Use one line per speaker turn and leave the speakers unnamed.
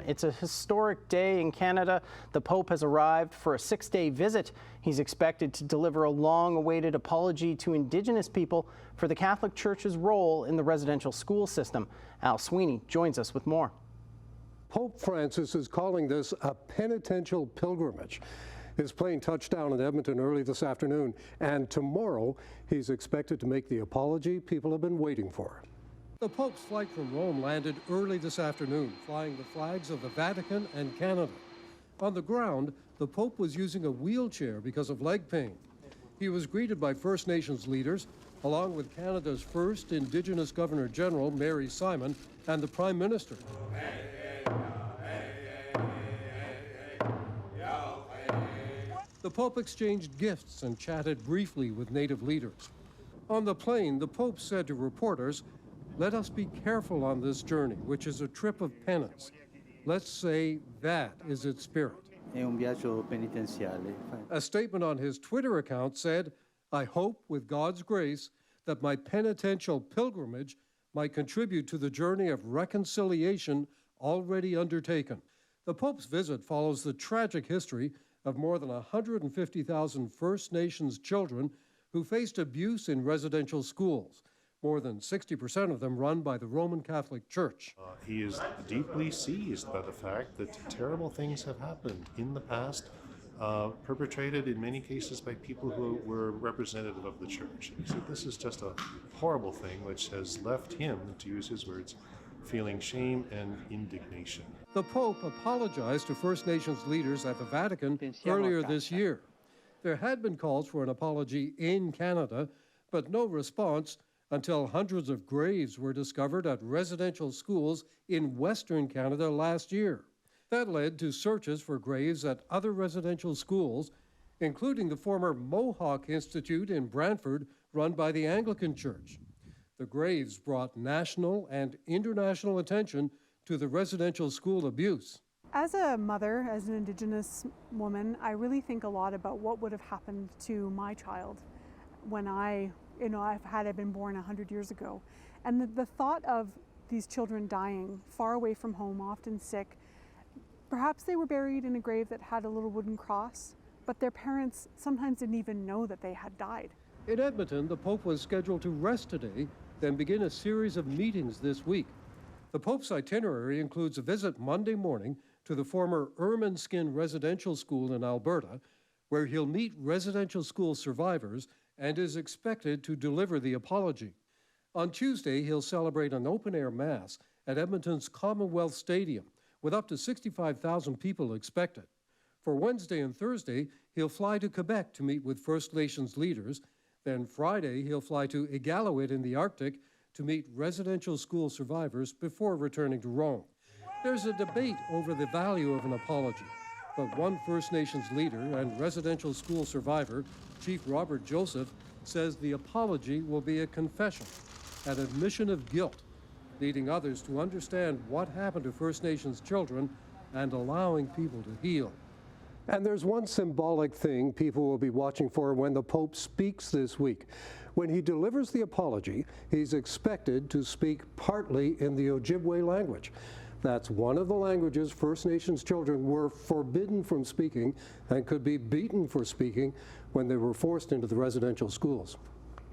It's a historic day in Canada. The Pope has arrived for a 6-day visit. He's expected to deliver a long-awaited apology to Indigenous people for the Catholic Church's role in the residential school system. Al Sweeney joins us with more.
Pope Francis is calling this a penitential pilgrimage. His plane touched down in Edmonton early this afternoon, and tomorrow he's expected to make the apology people have been waiting for. The Pope's flight from Rome landed early this afternoon, flying the flags of the Vatican and Canada. On the ground, the Pope was using a wheelchair because of leg pain. He was greeted by First Nations leaders, along with Canada's first Indigenous Governor-General, Mary Simon, and the Prime Minister. The Pope exchanged gifts and chatted briefly with Native leaders. On the plane, the Pope said to reporters, "Let us be careful on this journey, which is a trip of penance. Let's say that is its spirit." A statement on his Twitter account said, "I hope, with God's grace, that my penitential pilgrimage might contribute to the journey of reconciliation already undertaken." The Pope's visit follows the tragic history of more than 150,000 First Nations children who faced abuse in residential schools, more than 60% of them run by the Roman Catholic Church.
He is deeply seized by the fact that terrible things have happened in the past, perpetrated in many cases by people who were representative of the Church. He said this is just a horrible thing which has left him, to use his words, feeling shame and indignation.
The Pope apologized to First Nations leaders at the Vatican earlier this year. There had been calls for an apology in Canada, but no response until hundreds of graves were discovered at residential schools in Western Canada last year. That led to searches for graves at other residential schools, including the former Mohawk Institute in Brantford, run by the Anglican Church. The graves brought national and international attention to the residential school abuse.
As a mother, as an Indigenous woman, I really think a lot about what would have happened to my child when had I been born 100 years ago. And the thought of these children dying far away from home, often sick, perhaps they were buried in a grave that had a little wooden cross, but their parents sometimes didn't even know that they had died.
In Edmonton, the Pope was scheduled to rest today, then begin a series of meetings this week. The Pope's itinerary includes a visit Monday morning to the former Ermineskin Residential School in Alberta, where he'll meet residential school survivors and is expected to deliver the apology. On Tuesday, he'll celebrate an open-air mass at Edmonton's Commonwealth Stadium, with up to 65,000 people expected. For Wednesday and Thursday, he'll fly to Quebec to meet with First Nations leaders. Then Friday, he'll fly to Iqaluit in the Arctic to meet residential school survivors before returning to Rome. There's a debate over the value of an apology, but one First Nations leader and residential school survivor, Chief Robert Joseph, says the apology will be a confession, an admission of guilt, leading others to understand what happened to First Nations children and allowing people to heal. And there's one symbolic thing people will be watching for when the Pope speaks this week. When he delivers the apology, he's expected to speak partly in the Ojibwe language. That's one of the languages First Nations children were forbidden from speaking and could be beaten for speaking when they were forced into the residential schools.